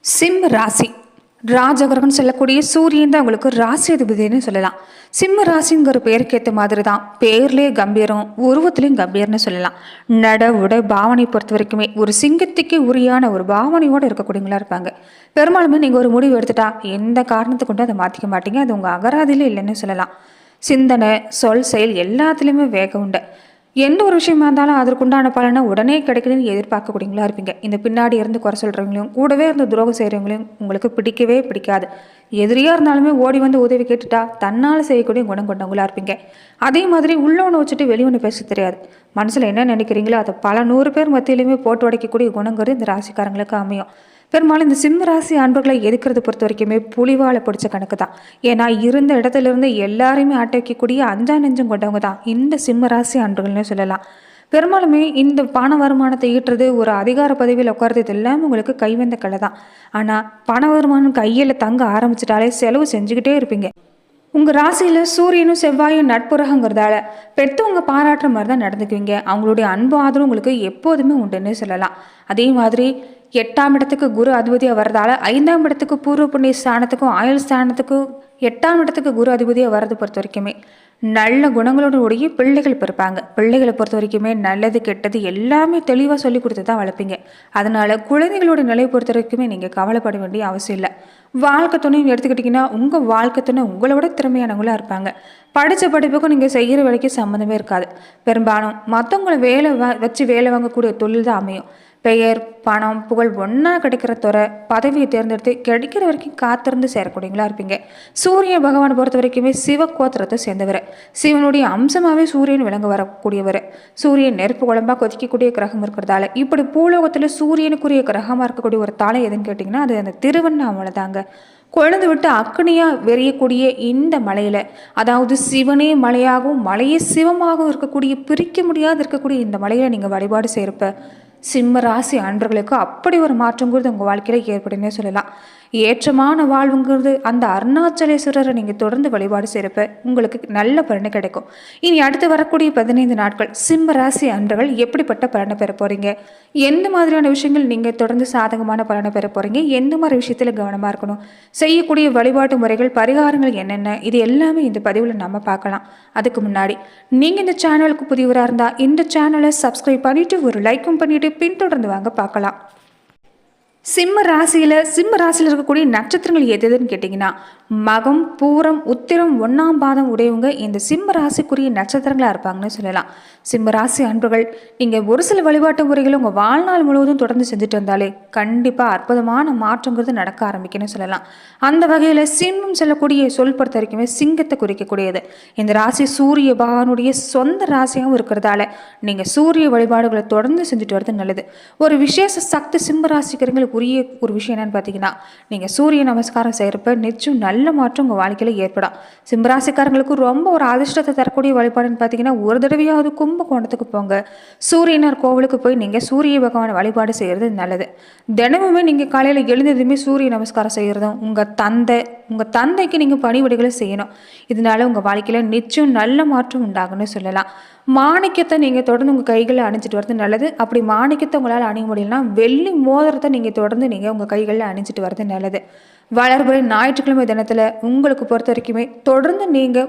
சிம்ம ராசி ராஜகிரகம்னு சொல்லக்கூடிய சூரியன் தான் உங்களுக்கு ராசி அதிபதினு சொல்லலாம். சிம்ம ராசிங்கிற பேருக்கு ஏற்ற மாதிரி தான் பேர்லேயே கம்பீரம், உருவத்திலையும் கம்பீரம்னு சொல்லலாம். நட உடை பாவனை பொறுத்த வரைக்குமே ஒரு சிங்கத்துக்கு உரியான ஒரு பாவனையோடு இருக்கக்கூடியவங்களா இருப்பாங்க. பெரும்பாலுமே நீங்கள் ஒரு முடிவு எடுத்துட்டா எந்த காரணத்தை கொண்டு அதை மாற்றிக்க மாட்டீங்க. அது உங்கள் அகராதியிலே இல்லைன்னு சொல்லலாம். சிந்தனை, சொல், செயல் எல்லாத்துலேயுமே வேகம் உண்டு. எந்த ஒரு விஷயமா இருந்தாலும் அதற்குண்டான பலனை உடனே கிடைக்குதுன்னு எதிர்பார்க்கக்கூடியவங்களா இருப்பீங்க. இந்த பின்னாடி இருந்து குறை சொல்கிறவங்களையும் கூடவே இருந்து துரோகம் செய்கிறவங்களையும் உங்களுக்கு பிடிக்கவே பிடிக்காது. எதிரியாக இருந்தாலுமே ஓடி வந்து உதவி கேட்டுட்டா தன்னால் செய்யக்கூடிய குணம் கொண்டவங்களா இருப்பீங்க. அதே மாதிரி உள்ள ஒன்று வச்சுட்டு வெளியே ஒன்று பேச தெரியாது. மனசில் என்ன நினைக்கிறீங்களோ அதை பல 100 பேர் மத்தியிலையுமே போட்டு உடைக்கக்கூடிய குணங்கிறது இந்த ராசிக்காரங்களுக்கு அமையும். பெரும்பாலும் இந்த சிம்ம ராசி அன்பர்களை எதுக்கிறத பொறுத்த வரைக்குமே புலிவாலை பிடிச்ச கணக்கு தான். ஏன்னா இருந்த இடத்துல இருந்து எல்லாரையுமே ஆட்ட வைக்கக்கூடிய அஞ்சா நெஞ்சம் கொண்டவங்க தான் இந்த சிம்ம ராசி அன்பர்கள்னு சொல்லலாம். பெரும்பாலுமே இந்த பண வருமானத்தை ஈட்டுறது, ஒரு அதிகார பதவியில் உட்கார்றது, இது எல்லாமே உங்களுக்கு கைவந்த கலை தான். ஆனால் பண வருமானம் கையில் தங்க ஆரம்பிச்சிட்டாலே செலவு செஞ்சுக்கிட்டே இருப்பீங்க. உங்கள் ராசியில் சூரியனும் செவ்வாயும் நட்புறங்கிறதால பெற்றவங்க பாராட்டுற மாதிரி தான் நடந்துக்குவீங்க. அவங்களுடைய அன்பு ஆதரவு உங்களுக்கு எப்போதுமே உண்டுன்னு சொல்லலாம். அதே மாதிரி 8ஆம் இடத்துக்கு குரு அதிபதியாக வர்றதால 5ஆம் இடத்துக்கு பூர்வ புண்ணிய ஸ்தானத்துக்கும் ஆயுள் ஸ்தானத்துக்கும் 8ஆம் இடத்துக்கு குரு அதிபதியாக வர்றது பொறுத்த வரைக்குமே நல்ல குணங்களோட உடைய பிள்ளைகள் பிறப்பாங்க. பிள்ளைகளை பொறுத்த வரைக்குமே நல்லது கெட்டது எல்லாமே தெளிவாக சொல்லி கொடுத்து தான் வளர்ப்பீங்க. அதனால குழந்தைகளோட நிலை பொறுத்த வரைக்குமே நீங்கள் கவலைப்பட வேண்டிய அவசியம் இல்லை. வாழ்க்கை துணையும் எடுத்துக்கிட்டிங்கன்னா உங்கள் வாழ்க்கை துணை உங்களோட திறமையானவங்களாக இருப்பாங்க. படித்த படிப்புக்கும் நீங்கள் செய்கிற வேலைக்கு சம்மந்தமே இருக்காது. பெரும்பாலும் மற்றவங்களை வச்சு வேலை வாங்கக்கூடிய தொழில் தான் அமையும். பெயர், பணம், புகழ் ஒன்றா கிடைக்கிற துறை, பதவியை தேர்ந்தெடுத்து கிடைக்கிற வரைக்கும் காத்திருந்து சேரக்கூடியவங்களா இருப்பீங்க. சூரிய பகவானை பொறுத்த வரைக்குமே சிவ கோத்திரத்தை சேர்ந்தவர். சிவனுடைய அம்சமாகவே சூரியன் விளங்க வரக்கூடியவர். சூரியன் நெருப்பு குழம்பாக கொதிக்கக்கூடிய கிரகம் இருக்கிறதால இப்படி பூலோகத்தில் சூரியனுக்குரிய கிரகமாக இருக்கக்கூடிய ஒரு தாளை எதுன்னு கேட்டிங்கன்னா அது அந்த திருவண்ணாமலை தாங்க. கொழுந்து விட்டு அக்னியாக வெறியக்கூடிய இந்த மலையில், அதாவது சிவனே மலையாகவும் மலையே சிவமாகவும் இருக்கக்கூடிய பிரிக்க முடியாது இருக்கக்கூடிய இந்த மலையில் நீங்கள் வழிபாடு செய்கிறப்ப சிம்ம ராசி அன்பர்களுக்கு அப்படி ஒரு மாற்றங்கிறது உங்கள் வாழ்க்கையில் ஏற்படுன்னே சொல்லலாம். ஏற்றமான வாழ்வுங்கிறது அந்த அருணாச்சலேஸ்வரரை நீங்கள் தொடர்ந்து வழிபாடு செய்கிறப்ப உங்களுக்கு நல்ல பலனை கிடைக்கும். இனி அடுத்து வரக்கூடிய 15 நாட்கள் சிம்ம ராசி அன்பர்கள் எப்படிப்பட்ட பலனை பெற போகிறீங்க, எந்த மாதிரியான விஷயங்கள் நீங்கள் தொடர்ந்து சாதகமான பலனை பெற போகிறீங்க, எந்த மாதிரி விஷயத்தில் கவனமாக இருக்கணும், செய்யக்கூடிய வழிபாட்டு முறைகள், பரிகாரங்கள் என்னென்ன, இது எல்லாமே இந்த பதிவில் நம்ம பார்க்கலாம். அதுக்கு முன்னாடி நீங்கள் இந்த சேனலுக்கு புதியவராக இருந்தால் இந்த சேனலை சப்ஸ்கிரைப் பண்ணிவிட்டு ஒரு லைக்கும் பண்ணிவிட்டு பின்தொடர்ந்து வாங்க பார்க்கலாம். சிம்ம ராசியில் இருக்கக்கூடிய நட்சத்திரங்கள் எதுன்னு கேட்டிங்கன்னா மகம், பூரம், உத்திரம், 1ஆம் பாதம் உடையவங்க இந்த சிம்ம ராசிக்குரிய நட்சத்திரங்களாக இருப்பாங்கன்னு சொல்லலாம். சிம்ம ராசி அன்பர்கள் நீங்கள் ஒரு சில வழிபாட்டு முறைகளை உங்கள் வாழ்நாள் முழுவதும் தொடர்ந்து செஞ்சுட்டு வந்தாலே கண்டிப்பாக அற்புதமான மாற்றங்கிறது நடக்க ஆரம்பிக்குன்னு சொல்லலாம். அந்த வகையில் சிம்மம் செல்லக்கூடிய சொல் பொறுத்த வரைக்குமே சிங்கத்தை குறிக்கக்கூடியது. இந்த ராசி சூரிய பகவானுடைய சொந்த ராசியாகவும் இருக்கிறதால நீங்கள் சூரிய வழிபாடுகளை தொடர்ந்து செஞ்சுட்டு வரது நல்லது. ஒரு விசேஷ சக்தி சிம்ம ராசிக்கிறவங்களுக்கு உரிய ஒரு விஷயம் என்னன்னு பார்த்தீங்கன்னா நீங்கள் சூரிய நமஸ்காரம் செய்கிறப்ப நிச்சயம் நல்ல மாற்றம் உங்கள் வாழ்க்கையில் ஏற்படும். சிம்மராசிக்காரங்களுக்கு ரொம்ப ஒரு அதிர்ஷ்டத்தை தரக்கூடிய வழிபாடுன்னு பார்த்தீங்கன்னா ஒரு தடவையாவது கும்பகோணத்துக்கு போங்க. சூரியனார் கோவிலுக்கு போய் நீங்கள் சூரிய பகவான் வழிபாடு செய்கிறது நல்லது. தினமுமே நீங்கள் காலையில் எழுந்ததுமே சூரிய நமஸ்காரம் செய்கிறதும் உங்கள் தந்தைக்கு நீங்கள் பணிவிடைகளை செய்யணும். இதனால உங்கள் வாழ்க்கையில் நிச்சயம் நல்ல மாற்றம் உண்டாகுன்னு சொல்லலாம். மாணிக்கத்தை நீங்கள் தொடர்ந்து உங்கள் கைகளில் அணிஞ்சிட்டு வரது நல்லது. அப்படி மாணிக்கத்தை உங்களால் அணிய முடியலன்னா வெள்ளி மோதிரத்தை நீங்கள் தொடர்ந்து நீங்கள் உங்கள் கைகளில் அணிஞ்சிட்டு வரது நல்லது. வளர்பிறை ஞாயிற்றுக்கிழமை தினத்தில் உங்களுக்கு பொறுத்த வரைக்குமே தொடர்ந்து நீங்கள்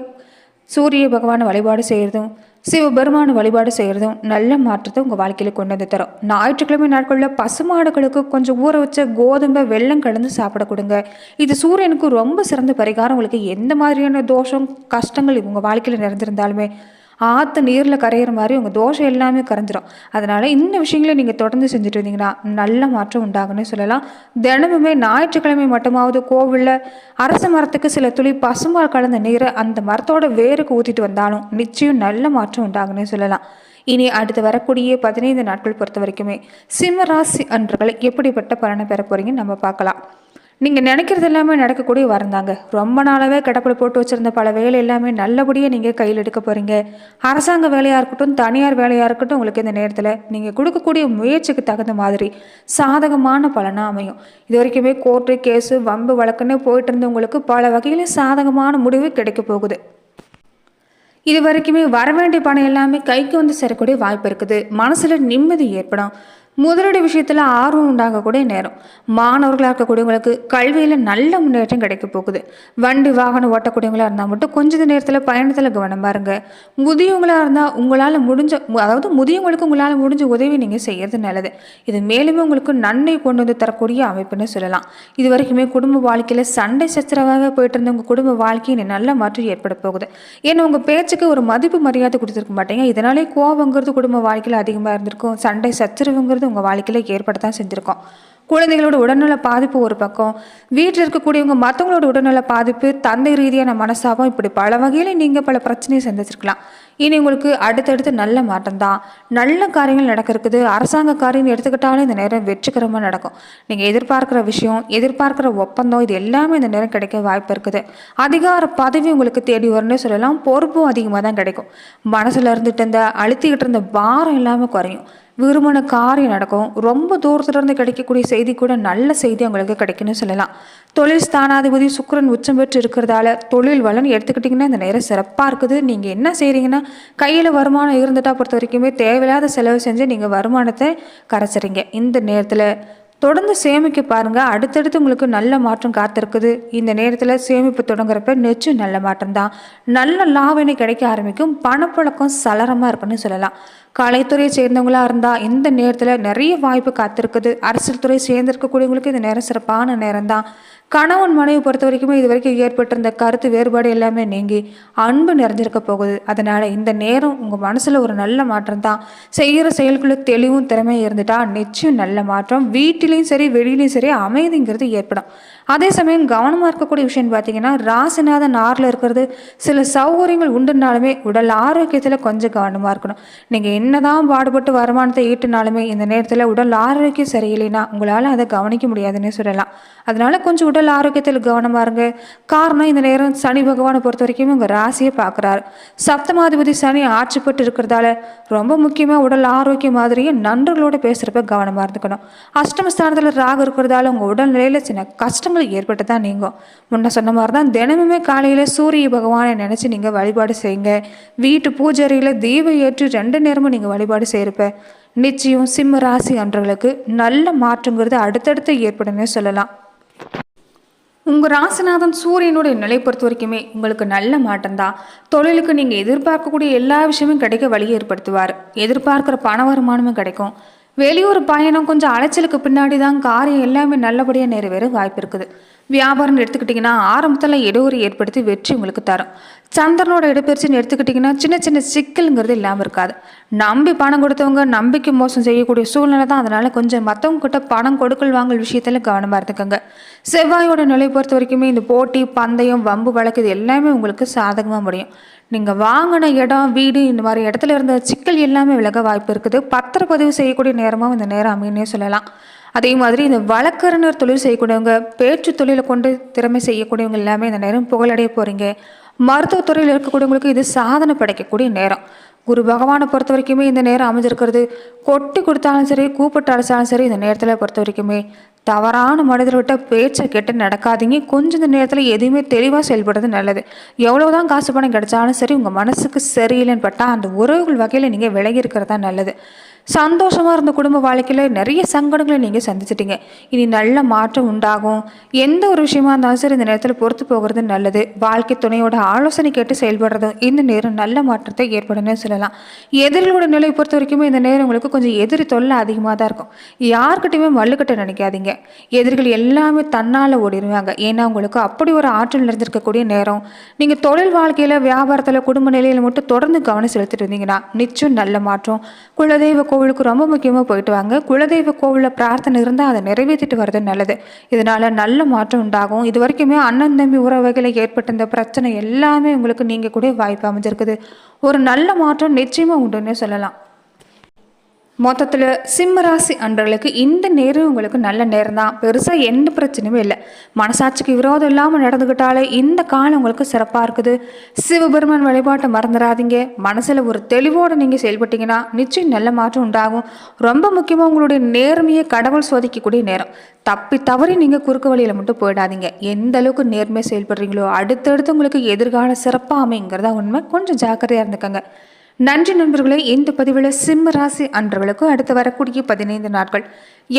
சூரிய பகவானை வழிபாடு செய்கிறதும் சிவபெருமான வழிபாடு செய்கிறதும் நல்ல மாற்றத்தை உங்கள் வாழ்க்கையில் கொண்டு வந்து தரும். ஞாயிற்றுக்கிழமை நாட்களில் பசுமாடுகளுக்கு கொஞ்சம் ஊற வச்ச கோதுமை வெல்லம் கலந்து சாப்பிட கொடுங்க. இது சூரியனுக்கு ரொம்ப சிறந்த பரிகாரம். உங்களுக்கு எந்த மாதிரியான தோஷம் கஷ்டங்கள் உங்கள் வாழ்க்கையில் நிறைந்திருந்தாலுமே ஆற்று நீரில் கரையிற மாதிரி உங்கள் தோஷம் எல்லாமே கரைஞ்சிரும். அதனால் இந்த விஷயங்களை நீங்கள் தொடர்ந்து செஞ்சுட்டு வந்தீங்கன்னா நல்ல மாற்றம் உண்டாகுன்னு சொல்லலாம். தினமுமே ஞாயிற்றுக்கிழமை மட்டுமாவது கோவிலில் அரச மரத்துக்கு சில துளி பசும்பால் கலந்த நீரை அந்த மரத்தோட வேருக்கு ஊற்றிட்டு வந்தாலும் நிச்சயம் நல்ல மாற்றம் உண்டாகுன்னு சொல்லலாம். இனி அடுத்து வரக்கூடிய 15 நாட்கள் பொறுத்த வரைக்குமே சிம்ம ராசி அன்பர்கள் எப்படிப்பட்ட பலனை பெற போகிறீங்கன்னு நம்ம பார்க்கலாம். நீங்கள் நினைக்கிறது எல்லாமே நடக்கக்கூடிய வரந்தாங்க. ரொம்ப நாளாகவே கிடப்பில் போட்டு வச்சுருந்த பல வேலை எல்லாமே நல்லபடியாக நீங்கள் கையில் எடுக்க போகிறீங்க. அரசாங்க வேலையாக இருக்கட்டும், தனியார் வேலையாக இருக்கட்டும், உங்களுக்கு இந்த நேரத்தில் நீங்கள் கொடுக்கக்கூடிய முயற்சிக்கு தகுந்த மாதிரி சாதகமான பலனாக அமையும். இது வரைக்குமே கோர்ட்டு, கேஸு, வம்பு வழக்குன்னு போயிட்டு இருந்தவங்களுக்கு பல வகையில் சாதகமான முடிவு கிடைக்க போகுது. இது வரைக்குமே வரவேண்டிய பணம் எல்லாமே கைக்கு வந்து சேரக்கூடிய வாய்ப்பு இருக்குது. மனசில் நிம்மதி ஏற்படும். முதலீடு விஷயத்தில் ஆர்வம் உண்டாகக்கூடிய நேரம். மாணவர்களாக இருக்கக்கூடியவங்களுக்கு கல்வியில் நல்ல முன்னேற்றம் கிடைக்க போகுது. வண்டி வாகனம் ஓட்டக்கூடியவங்களாக இருந்தால் மட்டும் கொஞ்ச நேரத்தில் பயணத்தில் கவனமாக இருங்க. முதியவங்களாக இருந்தால் உங்களால் முடிஞ்ச அதாவது முதியவங்களுக்கு உங்களால் முடிஞ்ச உதவி நீங்கள் செய்கிறது நல்லது. இது மேலுமே உங்களுக்கு நன்மை கொண்டு வந்து தரக்கூடிய அமைப்புன்னு சொல்லலாம். இது வரைக்குமே குடும்ப வாழ்க்கையில் சண்டை சச்சரவாக போயிட்டு இருந்த உங்கள் குடும்ப வாழ்க்கையை நல்ல மாற்றம் ஏற்பட போகுது. ஏன்னா உங்கள் பேச்சுக்கு ஒரு மதிப்பு மரியாதை கொடுத்துருக்க மாட்டீங்க. இதனாலே கோபங்கிறது குடும்ப வாழ்க்கையில் அதிகமாக இருந்திருக்கும். சண்டை சச்சரவுங்கிறது உங்கள் வாழ்க்கையில் ஏற்படத்தான் செஞ்சுருக்கோம். குழந்தைகளோட உடல்நல பாதிப்பு ஒரு பக்கம், வீட்டில் இருக்கக்கூடியவங்க மற்றவங்களோட உடல்நல பாதிப்பு, தந்தை ரீதியான மனசாபம், இப்படி பல வகையில் நீங்கள் பல பிரச்சனையை சந்திச்சிருக்கலாம். இனி உங்களுக்கு அடுத்தடுத்து நல்ல மாற்றம் தான். நல்ல காரியங்கள் நடக்க இருக்குது. அரசாங்க காரியம் எடுத்துக்கிட்டாலும் இந்த நேரம் வெற்றிகரமாக நடக்கும். நீங்கள் எதிர்பார்க்குற விஷயம், எதிர்பார்க்குற ஒப்பந்தம், இது எல்லாமே இந்த நேரம் கிடைக்க வாய்ப்பு இருக்குது. அதிகார பதவி உங்களுக்கு தேடி வரும்னு சொல்லலாம். பொறுப்பும் அதிகமாக தான் கிடைக்கும். மனசில் இருந்துட்டு இருந்த அழுத்திக்கிட்டு இருந்த பாரம் எல்லாமே குறையும். விரும்பின காரியம் நடக்கும். ரொம்ப தூரத்துலேருந்து கிடைக்கக்கூடிய செய்தி கூட நல்ல செய்தி உங்களுக்கு கிடைக்குன்னு சொல்லலாம். தொழில் ஸ்தானாதிபதி சுக்கிரன் உச்சம் பெற்று இருக்கிறதால தொழில் வளன் எடுத்துக்கிட்டிங்கன்னா இந்த நேரம் சிறப்பாக இருக்குது. நீங்கள் என்ன செய்கிறீங்கன்னா கையில் வருமானம் இருந்துட்டா பொறுத்த வரைக்குமே தேவையில்லாத செலவு செஞ்சு நீங்கள் வருமானத்தை கரைச்சிறீங்க. இந்த நேரத்தில் தொடர்ந்து சேமிக்க பாருங்கள். அடுத்தடுத்து உங்களுக்கு நல்ல மாற்றம் காத்திருக்குது. இந்த நேரத்தில் சேமிப்பு தொடங்குறப்ப நிச்சயம் நல்ல மாற்றம் தான். நல்ல லாபம் கிடைக்க ஆரம்பிக்கும். பணப்பழக்கம் சலரமாக இருக்குன்னு சொல்லலாம். கலைத்துறையை சேர்ந்தவங்களாக இருந்தால் இந்த நேரத்தில் நிறைய வாய்ப்பு காத்திருக்குது. அரசியல் துறை சேர்ந்திருக்கக்கூடியவங்களுக்கு இந்த நேரம் சிறப்பான நேரம் தான். கணவன் மனைவி பொறுத்த வரைக்குமே இது வரைக்கும் ஏற்பட்டிருந்த கருத்து வேறுபாடு எல்லாமே நீங்கி அன்பு நிறைஞ்சிருக்க போகுது. அதனால் இந்த நேரம் உங்கள் மனசில் ஒரு நல்ல மாற்றம் தான். செய்கிற செயல்களுக்கு தெளிவும் திறமையும் இருந்துட்டா நிச்சயம் நல்ல மாற்றம். வீட்டிலையும் சரி வெளியிலையும் சரி அமைதிங்கிறது ஏற்படும். அதே சமயம் கவனமாக இருக்கக்கூடிய விஷயம்னு பார்த்தீங்கன்னா, ராசிநாதன் 6ல் இருக்கிறது சில சௌகரியங்கள் உண்டுனாலுமே உடல் ஆரோக்கியத்தில் கொஞ்சம் கவனமாக இருக்கணும். நீங்கள் என்னதான் பாடுபட்டு வருமானத்தை ஈட்டினாலுமே இந்த நேரத்தில் உடல் ஆரோக்கியம் சரியில்லைன்னா உங்களால் அதை கவனிக்க முடியாதுன்னு சொல்லலாம். அதனால கொஞ்சம் உடல் ஆரோக்கியத்தில் கவனமாக இருங்க. காரணம் இந்த நேரம் சனி பகவானை பொறுத்த வரைக்கும் உங்கள் ராசியை பார்க்குறாரு. சப்தமாதிபதி சனி ஆட்சி பெற்று இருக்கிறதால ரொம்ப முக்கியமாக உடல் ஆரோக்கியம் மாதிரியே நண்பர்களோடு பேசுகிறப்ப கவனமாக இருந்துக்கணும். அஷ்டமஸ்தானத்தில் ராகு இருக்கிறதால உங்கள் உடல்நிலையில் சின்ன கஷ்டங்கள் ஏற்பட்டு தான் நீங்கும். முன்ன சொன்ன மாதிரி தான் தினமுமே காலையில் சூரிய பகவானை நினச்சி நீங்கள் வழிபாடு செய்யுங்க. வீட்டு பூஜையில் தீபம் ஏற்றி 2 நேரமும் நீங்கள் வழிபாடு செய்கிறப்ப நிச்சயம் சிம்ம ராசி அன்றர்களுக்கு நல்ல மாற்றங்கிறது அடுத்தடுத்து ஏற்படும்னே சொல்லலாம். உங்கள் ராசிநாதன் சூரியனுடைய நிலை பொறுத்த வரைக்குமே உங்களுக்கு நல்ல மாற்றம் தான். தொழிலுக்கு நீங்கள் எதிர்பார்க்கக்கூடிய எல்லா விஷயமும் கிடைக்க வழியை ஏற்படுத்துவார். எதிர்பார்க்குற பண வருமானமும் கிடைக்கும். வெளியூர் பயணம் கொஞ்சம் அலைச்சலுக்கு பின்னாடி தான் காரியம் எல்லாமே நல்லபடியாக நிறைவேற வாய்ப்பு இருக்குது. வியாபாரம் எடுத்துக்கிட்டிங்கன்னா ஆரம்பத்தில் இடையூறு ஏற்படுத்தி வெற்றி உங்களுக்கு தரும். சந்திரனோட இடப்பெயர்ச்சின்னு எடுத்துக்கிட்டிங்கன்னா சின்ன சின்ன சிக்கலுங்கிறது இல்லாமல் இருக்காது. நம்பி பணம் கொடுத்தவங்க நம்பிக்கை மோசம் செய்யக்கூடிய சூழ்நிலை தான். அதனால் கொஞ்சம் மற்றவங்க கிட்ட பணம் கொடுக்கல் வாங்கல் விஷயத்தில் கவனமாக இருந்துக்கோங்க. செவ்வாயோட நிலை பொறுத்த வரைக்குமே இந்த போட்டி பந்தயம் வம்பு வழக்கு இது எல்லாமே உங்களுக்கு சாதகமாக முடியும். நீங்கள் வாங்கின இடம் வீடு இந்த மாதிரி இடத்துல இருந்த சிக்கல் எல்லாமே விலக வாய்ப்பு இருக்குது. பத்திரப்பதிவு செய்யக்கூடிய நேரமாக இந்த நேரம் அமைன்னே சொல்லலாம். அதே மாதிரி இந்த வழக்கறிஞர் தொழில் செய்யக்கூடியவங்க, பேச்சு தொழிலை கொண்டு திறமை செய்யக்கூடியவங்க எல்லாமே இந்த நேரம் புகழடைய போகிறீங்க. மருத்துவத்துறையில் இருக்கக்கூடியவங்களுக்கு இது சாதனை படைக்கக்கூடிய நேரம். குரு பகவானை பொறுத்த வரைக்குமே இந்த நேரம் அமைஞ்சிருக்கிறது. கொட்டி கொடுத்தாலும் சரி கூப்பிட்டு அழைச்சாலும் சரி இந்த நேரத்தில் பொறுத்த வரைக்குமே தவறான மனிதர்கிட்ட பேச்சை கேட்டு நடக்காதீங்க. கொஞ்சம் இந்த நேரத்தில் எதுவுமே தெளிவாக செயல்படுறது நல்லது. எவ்வளோதான் காசு பணம் கிடைச்சாலும் சரி உங்கள் மனசுக்கு சரியில்லைன்னு பட்டால் அந்த உறவுகள் வகையில் நீங்கள் விலகி இருக்கிறதா நல்லது. சந்தோஷமாக இருந்த குடும்ப வாழ்க்கையில் நிறைய சங்கடங்களை நீங்கள் சந்திச்சிட்டீங்க. இனி நல்ல மாற்றம் உண்டாகும். எந்த ஒரு விஷயமா இருந்தாலும் சரி இந்த நேரத்தில் பொறுத்து போகிறது நல்லது. வாழ்க்கை துணையோட ஆலோசனை கேட்டு செயல்படுறது இந்த நேரம் நல்ல மாற்றத்தை ஏற்படும்னு சொல்லலாம். எதிரிகளோட நிலை பொறுத்த வரைக்குமே இந்த நேரம் உங்களுக்கு கொஞ்சம் எதிரி தொல்லை அதிகமாக தான் இருக்கும். யார்கிட்டையுமே மல்லுக்கட்ட நினைக்காதீங்க. எதிரிகள் எல்லாமே தன்னால் ஓடிடுவாங்க. ஏன்னா உங்களுக்கு அப்படி ஒரு ஆற்றல் நிறைஞ்சிருக்கக்கூடிய நேரம். நீங்கள் தொழில் வாழ்க்கையில் வியாபாரத்தில் குடும்ப நிலையில் மட்டும் தொடர்ந்து கவனம் செலுத்திட்டு இருந்தீங்கன்னா நிச்சயம் நல்ல மாற்றம். குலதெய்வ கோவிலுக்கு ரொம்ப முக்கியமாக போயிட்டு வாங்க. குலதெய்வ கோவிலில் பிரார்த்தனை இருந்தால் அதை நிறைவேற்றிட்டு வர்றது நல்லது. இதனால் நல்ல மாற்றம் உண்டாகும். இது வரைக்குமே அண்ணன் தம்பி உறவுகளில் ஏற்பட்ட இந்த பிரச்சனை எல்லாமே உங்களுக்கு நீங்கள் கூட வாய்ப்பு அமைஞ்சிருக்குது. ஒரு நல்ல மாற்றம் நிச்சயமாக உண்டுன்னு சொல்லலாம். மொத்தத்தில் சிம்மராசி அன்றர்களுக்கு இந்த நேரம் உங்களுக்கு நல்ல நேரம் தான். பெருசாக எந்த பிரச்சனையுமே இல்லை. மனசாட்சிக்கு விரோதம் இல்லாமல் நடந்துக்கிட்டாலே இந்த காலம் உங்களுக்கு சிறப்பாக இருக்குது. சிவபெருமான் வழிபாட்டை மறந்துடாதீங்க. மனசில் ஒரு தெளிவோடு நீங்கள் செயல்பட்டீங்கன்னா நிச்சயம் நல்ல மாற்றம் உண்டாகும். ரொம்ப முக்கியமாக உங்களுடைய நேர்மையை கடவுள் சோதிக்கக்கூடிய நேரம். தப்பி தவறி நீங்கள் குறுக்கு வழியில் மட்டும் போயிடாதீங்க. எந்த அளவுக்கு நேர்மையாக செயல்படுறீங்களோ அடுத்தடுத்து உங்களுக்கு எதிர்கால சிறப்பாக அமைங்கிறதா உண்மை. கொஞ்சம் ஜாக்கிரதையாக இருந்துக்கங்க. நன்றி நண்பர்களே. இந்த பதிவில் சிம்ம ராசி அன்றவர்களுக்கு அடுத்து வரக்கூடிய 15 நாட்கள்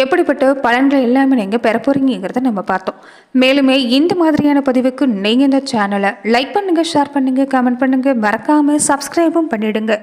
எப்படிப்பட்ட பலன்கள் எல்லாமே நீங்கள் பெற போறீங்கிறத நம்ம பார்த்தோம். மேலுமே இந்த மாதிரியான பதிவுக்கு நீங்கள் இந்த சேனலை லைக் பண்ணுங்கள், ஷேர் பண்ணுங்கள், கமெண்ட் பண்ணுங்கள், மறக்காமல் சப்ஸ்கிரைபும் பண்ணிடுங்க.